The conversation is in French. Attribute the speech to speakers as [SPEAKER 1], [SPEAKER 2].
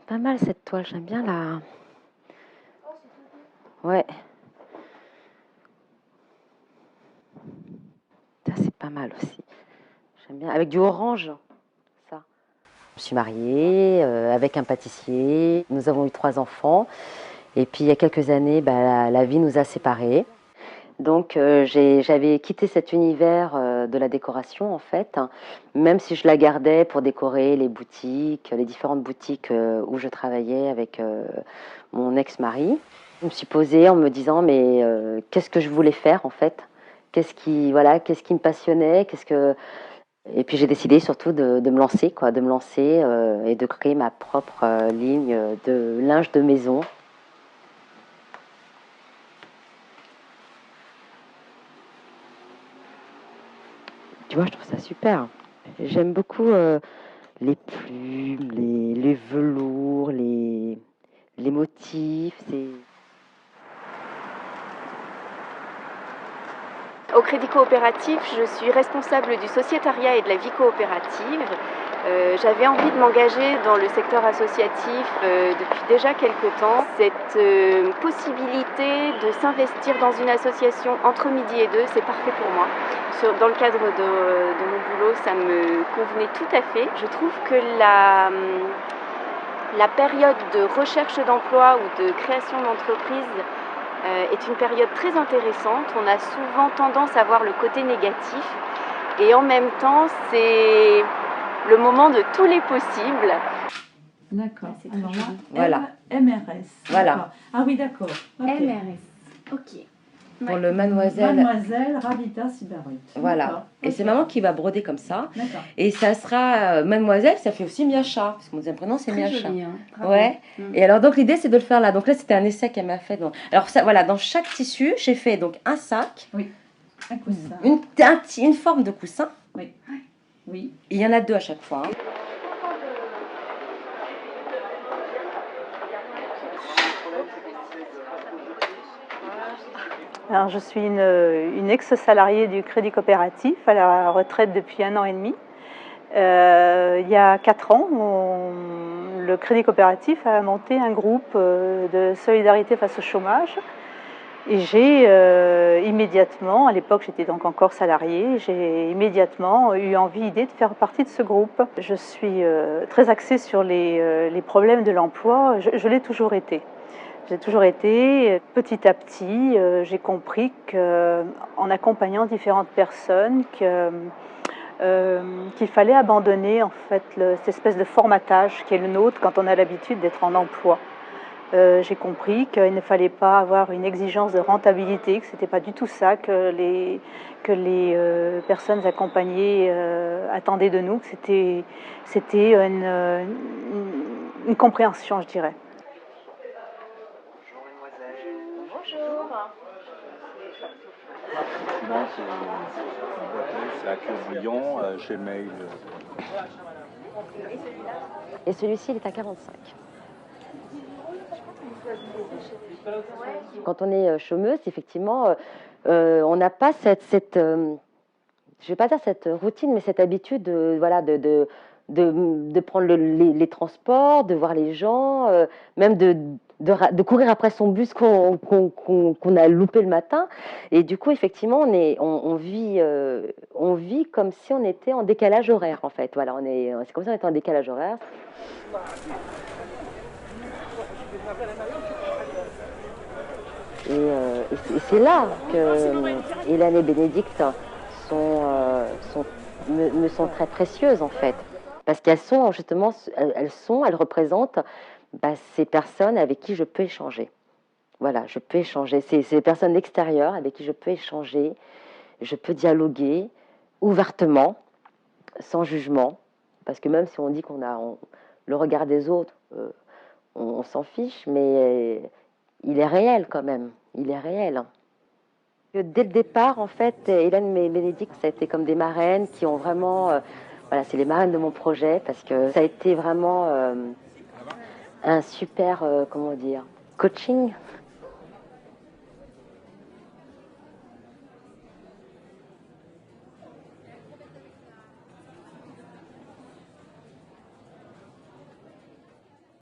[SPEAKER 1] pas mal cette toile, j'aime bien la... Ouais, ça c'est pas mal aussi. J'aime bien, avec du orange, ça. Je me suis mariée avec un pâtissier, nous avons eu 3 enfants. Et puis il y a quelques années, la vie nous a séparés. Donc j'avais quitté cet univers de la décoration en fait, hein, même si je la gardais pour décorer les boutiques, les différentes boutiques où je travaillais avec mon ex-mari. Je me suis posée en me disant mais qu'est-ce que je voulais faire en fait? Qu'est-ce qui me passionnait? Et puis j'ai décidé surtout de me lancer, quoi, de me lancer et de créer ma propre ligne de linge de maison. Tu vois, je trouve ça super. J'aime beaucoup les plumes, les velours, les motifs.
[SPEAKER 2] Au Crédit Coopératif, je suis responsable du sociétariat et de la vie coopérative. J'avais envie de m'engager dans le secteur associatif depuis déjà quelques temps. Cette possibilité de s'investir dans une association entre midi et 2, c'est parfait pour moi. Dans le cadre de mon boulot, ça me convenait tout à fait. Je trouve que la période de recherche d'emploi ou de création d'entreprise est une période très intéressante. On a souvent tendance à voir le côté négatif et en même temps c'est le moment de tous les possibles.
[SPEAKER 3] D'accord. Alors là,
[SPEAKER 1] voilà.
[SPEAKER 3] MRS.
[SPEAKER 1] Voilà.
[SPEAKER 3] Ah oui, d'accord. Okay.
[SPEAKER 2] MRS. Ok.
[SPEAKER 1] Pour le mademoiselle.
[SPEAKER 3] Mademoiselle Ravita Sibarut.
[SPEAKER 1] Voilà. Et c'est maman qui va broder comme ça.
[SPEAKER 3] D'accord.
[SPEAKER 1] Et ça sera mademoiselle, ça fait aussi Miacha. Parce que mon deuxième prénom, c'est Miacha.
[SPEAKER 2] Joli, hein.
[SPEAKER 1] Ouais. Et alors, donc, l'idée, c'est de le faire là. Donc là, c'était un essai qu'elle m'a fait. Donc. Alors, ça, voilà, dans chaque tissu, j'ai fait donc un sac.
[SPEAKER 3] Oui. Un coussin.
[SPEAKER 1] Une forme de coussin.
[SPEAKER 3] Oui. Oui.
[SPEAKER 1] Et il y en a 2 à chaque fois. Hein.
[SPEAKER 4] Alors, je suis une ex-salariée du Crédit Coopératif à la retraite depuis 1 an et demi. Il y a 4 ans, le Crédit Coopératif a monté un groupe de solidarité face au chômage. Et j'ai immédiatement, à l'époque j'étais donc encore salariée, j'ai immédiatement eu idée de faire partie de ce groupe. Je suis très axée sur les problèmes de l'emploi, je l'ai toujours été. J'ai toujours été, petit à petit, j'ai compris qu'en accompagnant différentes personnes, qu'il fallait abandonner en fait cette espèce de formatage qui est le nôtre quand on a l'habitude d'être en emploi. J'ai compris qu'il ne fallait pas avoir une exigence de rentabilité, que ce n'était pas du tout ça que les personnes accompagnées attendaient de nous, que c'était une compréhension, je dirais.
[SPEAKER 5] Souvent, c'est à Cœur Bouillon, Gmail.
[SPEAKER 1] Et celui-ci, il est à 45. Quand on est chômeuse, effectivement, on n'a pas je vais pas dire cette routine, mais cette habitude de prendre les transports, de voir les gens, même de courir après son bus qu'on a loupé le matin. Et du coup, effectivement, on vit comme si on était en décalage horaire, en fait. Voilà, c'est comme si on était en décalage horaire. Et c'est là que Hélène et Bénédicte me sont très précieuses en fait, parce qu'elles sont justement, elles représentent ces personnes avec qui je peux échanger. Voilà, je peux échanger. C'est des personnes extérieures avec qui je peux échanger, je peux dialoguer ouvertement, sans jugement, parce que même si on dit le regard des autres, on s'en fiche, mais il est réel quand même. Il est réel. Dès le départ, en fait, Hélène et Bénédicte, ça a été comme des marraines qui ont vraiment... voilà, c'est les marraines de mon projet parce que ça a été vraiment un super, comment dire, coaching.